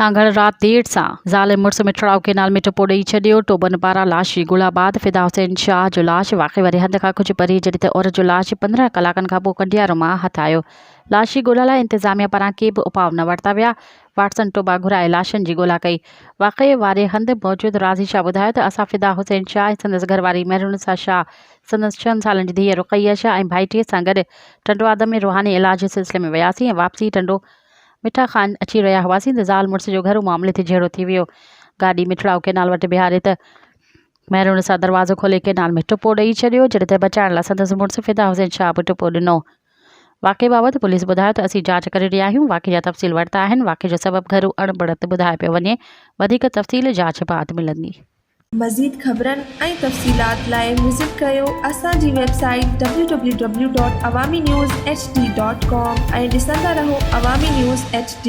सांगड़ रात देर सां ज़ाल मुड़स मिठड़ाव केनाल में टपो ॾेई छॾियो। टोबन पारां लाश जी गुलाबाद। फिदा हुसैन शाह जो लाश वाक़ई वारे हंध खां कुझु परे जॾहिं त औरत जो लाश 15 कलाकनि खां पोइ कंडियारो मां हथ आयो। लाश जी ॻोल्हा लाइ इंतिज़ामिया पारां के बि उपाउ न वरिता विया। वाटसन टोबा घुराए लाशनि जी ॻोल्हा कई। वाक़ई वारे हंधि मौजूद राज़ी शाह ॿुधायो त असां फिदा हुसैन शाह ऐं संदसि घरवारी महरुनिसा शाह, संदसि 6 सालनि जी धीअ रुक़ैया शाह ऐं भाइटीअ सां गॾु टंडवाद में रूहानी इलाज जे सिलसिले में वियासीं ऐं वापसी टंडो मिठा खान अची रहिया हुआसीं त ज़ाल मुड़स जो घरू मामले ते झेड़ो थी वियो। गाॾी मिठड़ाव केनाल वटि बिहारे त महरुनिसा दरवाज़ो खोले केनाल में टुपो ॾेई छॾियो जॾहिं त बचाइण लाइ संदसि मुड़स फिदा हुसैन शाह बि टुपो ॾिनो। वाक़े बाबति पुलिस ॿुधायो त असीं जांच करे रहिया आहियूं। वाक़े जा तफ़सील वरिता आहिनि। वाक़े जो सबबु घरू अणबड़त ॿुधाए पियो वञे। वधीक तफ़सील जांच बाद मिलंदी। मज़ीद ख़बरनि ऐं तफ़सीलात लाइ विज़िट कयो असांजी वेबसाइट www.awamiNewsHD.com ऐं ॾिसंदा रहो अवामी न्यूज़ HD।